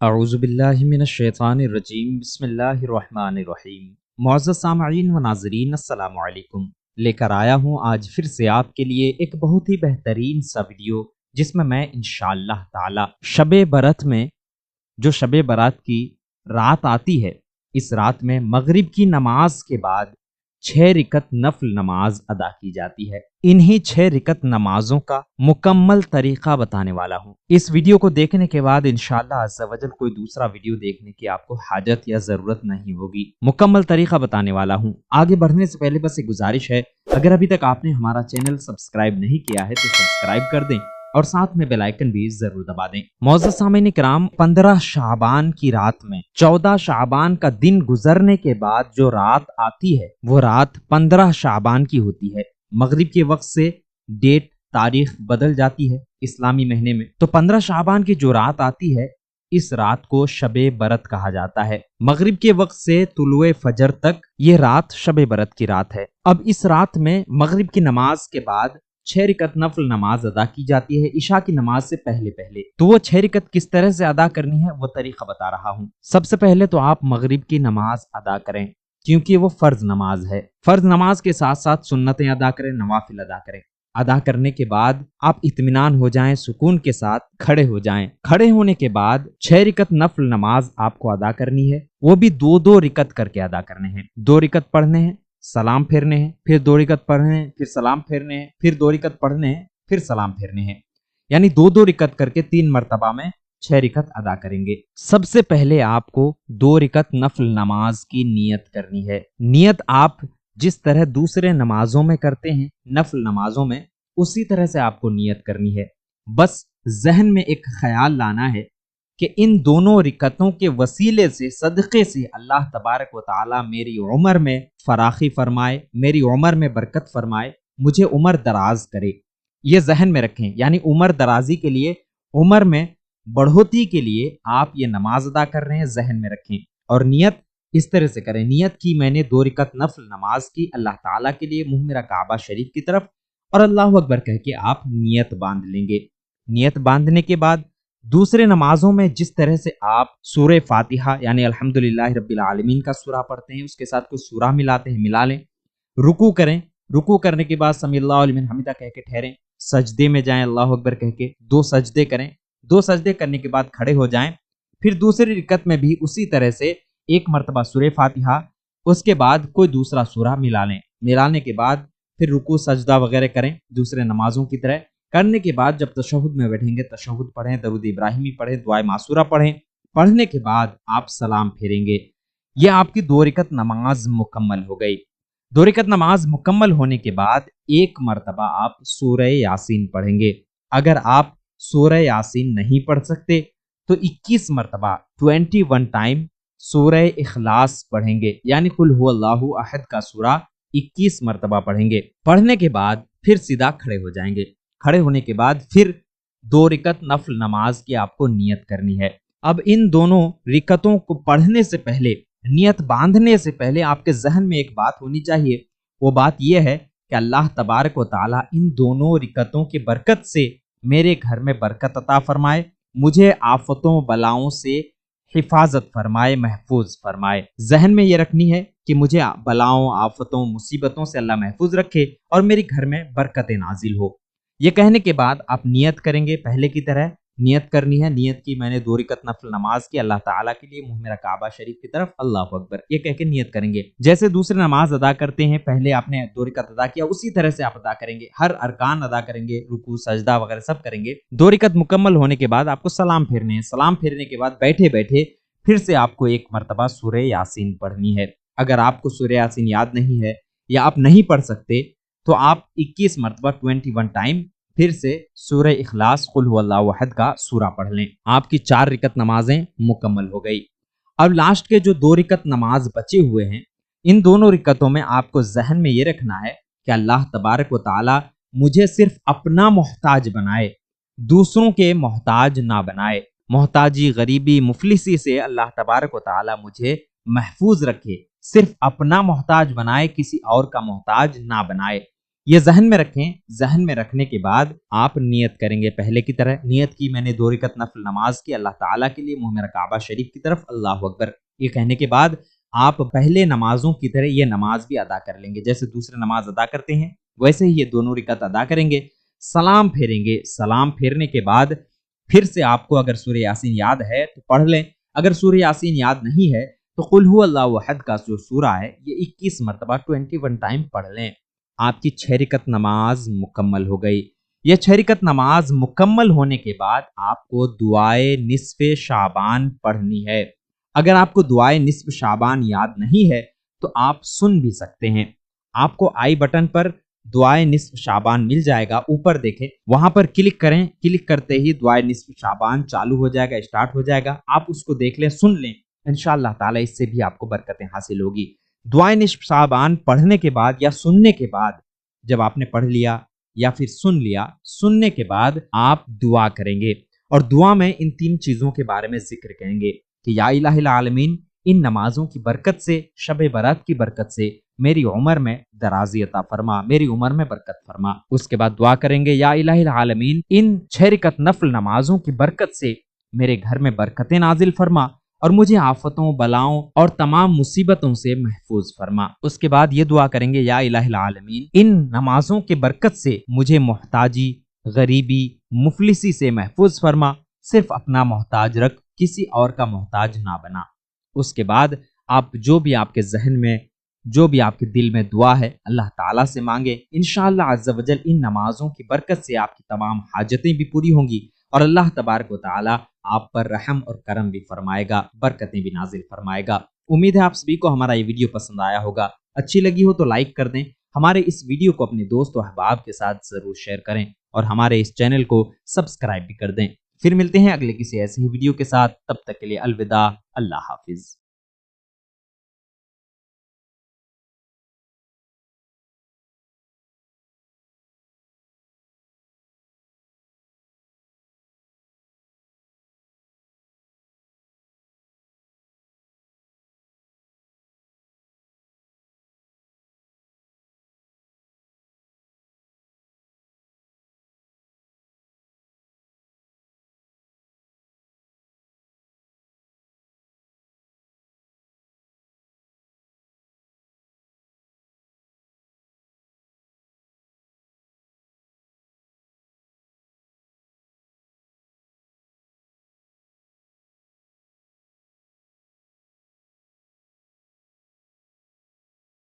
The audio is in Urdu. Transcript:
اعوذ باللہ من الشیطان الرجیم بسم اللہ الرحمن الرحیم۔ معزز سامعین و ناظرین السلام علیکم۔ لے کر آیا ہوں آج پھر سے آپ کے لیے ایک بہت ہی بہترین سا ویڈیو، جس میں انشاءاللہ تعالی شب برات میں جو شب برات کی رات آتی ہے، اس رات میں مغرب کی نماز کے بعد 6 رکعت نفل نماز ادا کی جاتی ہے۔ انہی 6 رکعت نمازوں کا مکمل طریقہ بتانے والا ہوں۔ اس ویڈیو کو دیکھنے کے بعد انشاءاللہ عز و جل کوئی دوسرا ویڈیو دیکھنے کی آپ کو حاجت یا ضرورت نہیں ہوگی۔ مکمل طریقہ بتانے والا ہوں۔ آگے بڑھنے سے پہلے بس ایک گزارش ہے، اگر ابھی تک آپ نے ہمارا چینل سبسکرائب نہیں کیا ہے تو سبسکرائب کر دیں اور ساتھ میں بیل آئیکن بھی ضرور دبا دیں۔ معزز سامعین کرام، 15 شعبان کی رات میں 14 شعبان کا دن گزرنے کے بعد جو رات آتی ہے، وہ رات 15 شعبان کی ہوتی ہے۔ مغرب کے وقت سے ڈیٹ تاریخ بدل جاتی ہے اسلامی مہینے میں، تو 15 شعبان کی جو رات آتی ہے، اس رات کو شب برات کہا جاتا ہے۔ مغرب کے وقت سے طلوع فجر تک یہ رات شب برات کی رات ہے۔ اب اس رات میں مغرب کی نماز کے بعد 6 رکعت نفل نماز ادا کی جاتی ہے عشاء کی نماز سے پہلے۔ تو وہ 6 رکعت کس طرح سے ادا کرنی ہے وہ طریقہ بتا رہا ہوں۔ سب سے پہلے تو آپ مغرب کی نماز ادا کریں، کیونکہ وہ فرض نماز ہے۔ فرض نماز کے ساتھ ساتھ سنتیں ادا کریں، نوافل ادا کریں۔ ادا کرنے کے بعد آپ اطمینان ہو جائیں، سکون کے ساتھ کھڑے ہو جائیں۔ کھڑے ہونے کے بعد 6 رکعت نفل نماز آپ کو ادا کرنی ہے، وہ بھی 2 رکعت کر کے ادا کرنے ہیں۔ 2 رکعت پڑھنے ہیں، سلام پھیرنے ہیں، پھر 2 رکعت پڑھنے ہیں، پھر سلام پھیرنے ہیں، پھر 2 رکعت پڑھنے ہیں، پھر سلام پھیرنے ہیں، یعنی 2 رکعت کر کے 3 مرتبہ میں 6 رکعت ادا کریں گے۔ سب سے پہلے آپ کو 2 رکعت نفل نماز کی نیت کرنی ہے۔ نیت آپ جس طرح دوسرے نمازوں میں کرتے ہیں، نفل نمازوں میں، اسی طرح سے آپ کو نیت کرنی ہے۔ بس ذہن میں ایک خیال لانا ہے کہ ان دونوں رکعتوں کے وسیلے سے، صدقے سے اللہ تبارک و تعالی میری عمر میں فراخی فرمائے، میری عمر میں برکت فرمائے، مجھے عمر دراز کرے۔ یہ ذہن میں رکھیں، یعنی عمر درازی کے لیے، عمر میں بڑھوتی کے لیے آپ یہ نماز ادا کر رہے ہیں، ذہن میں رکھیں۔ اور نیت اس طرح سے کریں، نیت کی میں نے 2 رکعت نفل نماز کی اللہ تعالیٰ کے لیے، منہ میرا کعبہ شریف کی طرف، اور اللہ اکبر کہہ کے آپ نیت باندھ لیں گے۔ نیت باندھنے کے بعد دوسرے نمازوں میں جس طرح سے آپ سورہ فاتحہ یعنی الحمدللہ رب العالمین کا سورہ پڑھتے ہیں، اس کے ساتھ کوئی سورہ ملاتے ہیں، ملا لیں۔ رکوع کریں، رکوع کرنے کے بعد سمی اللہ لمن حمدہ کہہ کے ٹھہریں، سجدے میں جائیں اللہ اکبر کہہ کے 2 سجدے کریں۔ 2 سجدے کرنے کے بعد کھڑے ہو جائیں، پھر دوسری رکعت میں بھی اسی طرح سے 1 مرتبہ سورہ فاتحہ، اس کے بعد کوئی دوسرا سورہ ملا لیں۔ ملانے کے بعد پھر رکوع سجدہ وغیرہ کریں دوسرے نمازوں کی طرح۔ کرنے کے بعد جب تشہد میں بیٹھیں گے، تشہد پڑھیں، درود ابراہیمی پڑھیں، دعائے معصورہ پڑھیں۔ پڑھنے کے بعد آپ سلام پھیریں گے۔ یہ آپ کی 2 رکعت نماز مکمل ہو گئی۔ 2 رکعت نماز مکمل ہونے کے بعد 1 مرتبہ آپ سورہ یاسین پڑھیں گے۔ اگر آپ سورہ یاسین نہیں پڑھ سکتے تو 21 مرتبہ 21 ٹائم سورہ اخلاص پڑھیں گے، یعنی قل هو اللہ احد کا سورہ 21 مرتبہ پڑھیں گے۔ پڑھنے کے بعد پھر سیدھا کھڑے ہو جائیں گے۔ کھڑے ہونے کے بعد پھر 2 رکعت نفل نماز کی آپ کو نیت کرنی ہے۔ اب ان دونوں رکعتوں کو پڑھنے سے پہلے، نیت باندھنے سے پہلے آپ کے ذہن میں ایک بات ہونی چاہیے، وہ بات یہ ہے کہ اللہ تبارک و تعالی ان دونوں رکعتوں کی برکت سے میرے گھر میں برکت عطا فرمائے، مجھے آفتوں بلاؤں سے حفاظت فرمائے، محفوظ فرمائے۔ ذہن میں یہ رکھنی ہے کہ مجھے بلاؤں، آفتوں، مصیبتوں سے اللہ محفوظ رکھے اور میری گھر میں برکت نازل ہو۔ یہ کہنے کے بعد آپ نیت کریں گے، پہلے کی طرح نیت کرنی ہے۔ نیت کی میں نے 2 رکعت نفل نماز کی اللہ تعالیٰ کے لیے، منہ میرا کعبہ شریف کی طرف، اللہ اکبر یہ کہہ کے نیت کریں گے۔ جیسے دوسرے نماز ادا کرتے ہیں، پہلے آپ نے 2 رکعت ادا کیا، اسی طرح سے آپ ادا کریں گے، ہر ارکان ادا کریں گے، رکوع سجدہ وغیرہ سب کریں گے۔ 2 رکعت مکمل ہونے کے بعد آپ کو سلام پھیرنے ہیں۔ سلام پھیرنے کے بعد بیٹھے بیٹھے پھر سے آپ کو 1 مرتبہ سورہ یاسین پڑھنی ہے۔ اگر آپ کو سورہ یاسین یاد نہیں ہے یا آپ نہیں پڑھ سکتے تو آپ 21 مرتبہ 21 ٹائم پھر سے سورہ اخلاص قل هو اللہ احد کا سورہ پڑھ لیں۔ آپ کی 4 رکعت نمازیں مکمل ہو گئی۔ اب لاسٹ کے جو 2 رکعت نماز بچے ہوئے ہیں، ان دونوں رکعتوں میں آپ کو ذہن میں یہ رکھنا ہے کہ اللہ تبارک و تعالی مجھے صرف اپنا محتاج بنائے، دوسروں کے محتاج نہ بنائے۔ محتاجی، غریبی، مفلسی سے اللہ تبارک و تعالی مجھے محفوظ رکھے، صرف اپنا محتاج بنائے، کسی اور کا محتاج نہ بنائے۔ یہ ذہن میں رکھیں۔ ذہن میں رکھنے کے بعد آپ نیت کریں گے پہلے کی طرح۔ نیت کی میں نے 2 رکعت نفل نماز کی اللہ تعالیٰ کے لیے، منہ میرا کعبہ شریف کی طرف، اللہ اکبر یہ کہنے کے بعد آپ پہلے نمازوں کی طرح یہ نماز بھی ادا کر لیں گے۔ جیسے دوسرے نماز ادا کرتے ہیں ویسے ہی یہ دونوں رکعت ادا کریں گے، سلام پھیریں گے۔ سلام پھیرنے کے بعد پھر سے آپ کو اگر سورہ یاسین یاد ہے تو پڑھ لیں، اگر سورہ یاسین یاد نہیں ہے تو قل هو اللہ احد کا جو سورہ ہے یہ 21 مرتبہ 21 ٹائم پڑھ لیں۔ آپ کی 6 رکعت نماز مکمل ہو گئی۔ یہ 6 رکعت نماز مکمل ہونے کے بعد آپ کو دعائے نصف شعبان پڑھنی ہے۔ اگر آپ کو دعائے نصف شعبان یاد نہیں ہے تو آپ سن بھی سکتے ہیں۔ آپ کو آئی بٹن پر دعائے نصف شعبان مل جائے گا، اوپر دیکھیں وہاں پر کلک کریں، کلک کرتے ہی دعائے نصف شعبان چالو ہو جائے گا، اسٹارٹ ہو جائے گا۔ آپ اس کو دیکھ لیں، سن لیں، انشاءاللہ تعالی اس سے بھی آپ کو برکتیں حاصل ہوگی۔ دعائے نصف شعبان پڑھنے کے بعد یا سننے کے بعد، جب آپ نے پڑھ لیا یا پھر سن لیا، سننے کے بعد آپ دعا کریں گے، اور دعا میں ان 3 چیزوں کے بارے میں ذکر کریں گے کہ یا الہ العالمین، ان نمازوں کی برکت سے، شب برات کی برکت سے میری عمر میں درازی عطا فرما، میری عمر میں برکت فرما۔ اس کے بعد دعا کریں گے یا الہ العالمین، ان 6 رکعت نفل نمازوں کی برکت سے میرے گھر میں برکتیں نازل فرما اور مجھے آفتوں، بلاؤں اور تمام مصیبتوں سے محفوظ فرما۔ اس کے بعد یہ دعا کریں گے یا الہ العالمین، ان نمازوں کی برکت سے مجھے محتاجی، غریبی، مفلسی سے محفوظ فرما، صرف اپنا محتاج رکھ، کسی اور کا محتاج نہ بنا۔ اس کے بعد آپ جو بھی آپ کے ذہن میں، جو بھی آپ کے دل میں دعا ہے اللہ تعالیٰ سے مانگے، انشاءاللہ عز و جل ان نمازوں کی برکت سے آپ کی تمام حاجتیں بھی پوری ہوں گی اور اللہ تبارک و تعالیٰ آپ پر رحم اور کرم بھی فرمائے گا، برکتیں بھی نازل فرمائے گا۔ امید ہے آپ سبھی کو ہمارا یہ ویڈیو پسند آیا ہوگا۔ اچھی لگی ہو تو لائک کر دیں، ہمارے اس ویڈیو کو اپنے دوست و احباب کے ساتھ ضرور شیئر کریں اور ہمارے اس چینل کو سبسکرائب بھی کر دیں۔ پھر ملتے ہیں اگلے کسی ایسے ہی ویڈیو کے ساتھ، تب تک کے لیے الوداع، اللہ حافظ۔